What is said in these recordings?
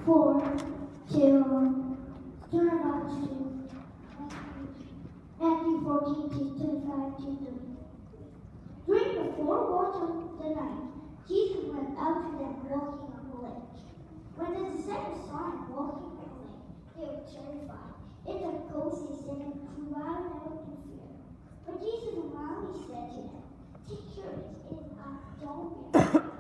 4 to turn about to Matthew 14 to 25 to 30. During the 4 watch of the night, Jesus went out to them walking on the lake. When the disciples saw him walking on the lake, they were terrified. It's a ghost, they said, and cried out in fear. But Jesus loudly said to them, "Take courage, it is I, don't be afraid."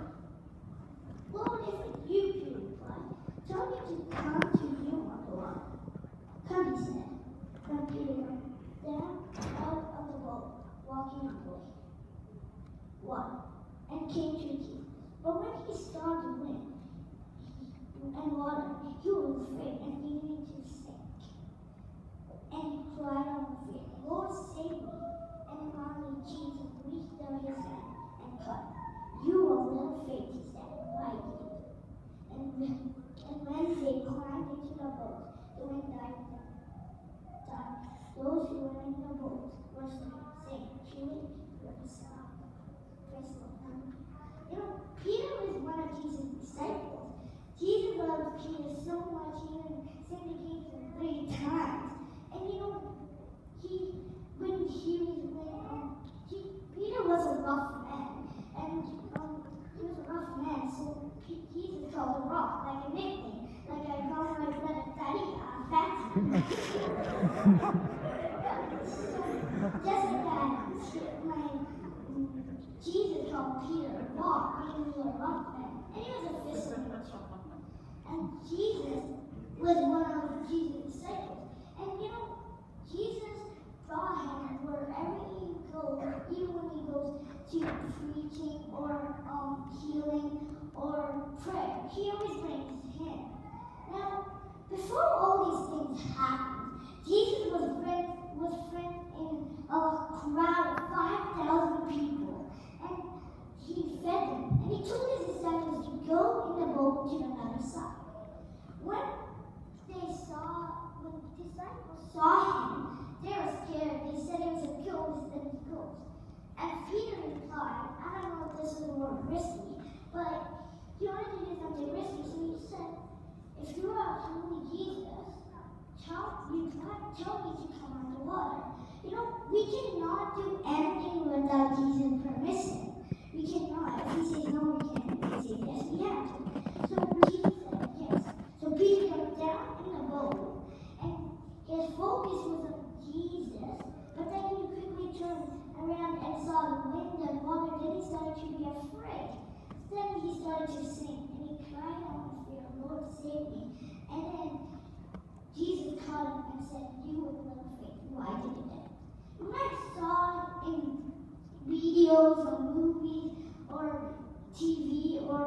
"Lord, if it's you," Peter replied, "tell me to come to you on the water." "Come," he said. Then Peter went down out of the boat, walking on the lake, and came to Jesus. But when he saw the wind and water, he was afraid and began to sink. And he cried out in fear, "Lord, save me." And finally Jesus reached out his hand and caught him. "You of little faith," he said, "why did you do?" And when they climbed into the boat, the wind died. Those who were in the boat were saying, "Truly, you are the Son of God." Praise the Lord. Peter was one of Jesus' disciples. Jesus loved Peter so much, he even syndicated him 3 times. And Peter was a rough man, and he was a rough man, so Jesus called him rough, like a nickname, like I call my brother Daddy, Fatty. Just like that, Jesus called Peter rock because he was a rough man, and he was a fisherman. And Jesus was one of Jesus' disciples. And Jesus brought him wherever he goes, even when he goes to preaching or healing or prayer. He always brings him. Now, before all these things happened, Jesus was friend in a crowd of 5,000 people. And he fed them. And he told his disciples to go in the boat to another side. When the disciples saw him, they were scared. They said it was a ghost and a ghost. And Peter replied, I don't know if this is the word risky, but he wanted to do something risky, so he said, "If you are truly Jesus, tell me to come on the water." We cannot do anything without Jesus' permission. We cannot. If he says no, we can. If he says yes, we have to. So Jesus said yes. So Peter got down in the boat, and his focus was on Jesus, but then he quickly turned around and saw the wind and water. Then he started to be afraid. Then he started to sink, and he cried out in fear, "Lord, save me." And then Jesus caught him and said, "You with little faith, why did you do that?" You might saw in videos or movies or TV or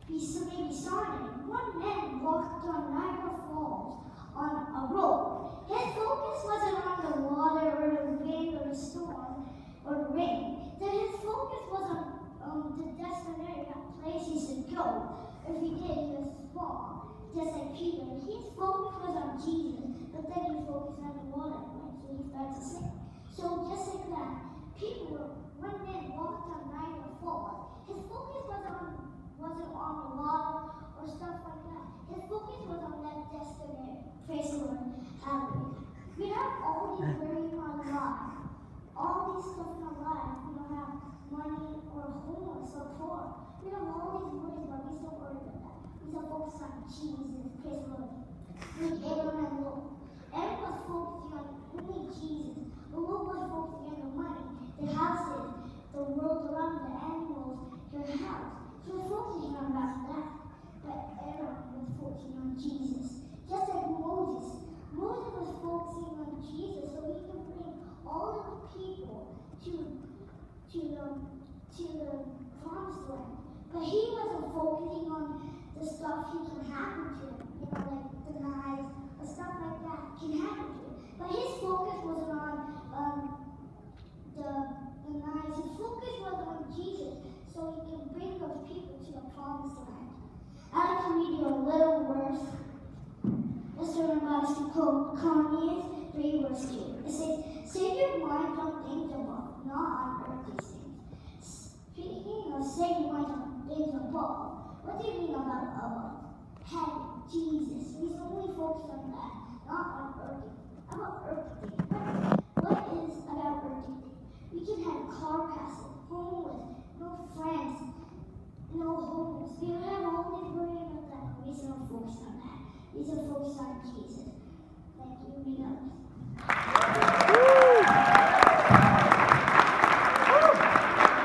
maybe saw it. One man walked on Niagara Falls on a rope. His focus wasn't on the water or the wind or the storm or the rain. Then his focus was on the destination, place he should go. If he did, he would fall, just like Peter. His focus was on Jesus, but then he focused on the water, so he started to sink. So just like that, one man walked on Niagara Falls. His focus wasn't on the water or stuff like that. His focus was on that destination. Praise the Lord. Hallelujah. We have all these worries in our life. All these stuff in our life. We don't have money or a home or support. We have all these worries, but we still worry about that. We still focus on Jesus. Praise the Lord. Like Abraham and Lot. Everyone's focusing on only Jesus. But Lot was focusing on the money, the houses, the world around, the animals, your house. So we're focusing on that. But everyone was focusing on Jesus. Just like Moses. Moses was focusing on Jesus so he could bring all of the people to the promised land. But he wasn't focusing on the stuff he can happen to him, like the knives, or stuff like that can happen to him. But his focus wasn't on the knives. His focus was on Jesus so he can bring those people to the promised land. I'd like to read you a little verse. Let's turn our Bibles to Colossians 3, verse 2. It says, "Set your mind on things above, not on earthly things." Speaking of setting your mind on things above, what do you mean about above? had Jesus. We only focus on that, not on earthly. How about earthly things? What is about earthly things? We can have a car castle, homeless, no friends, no homes. We don't have all the worry about that. We don't focus on that. We don't focus on Jesus.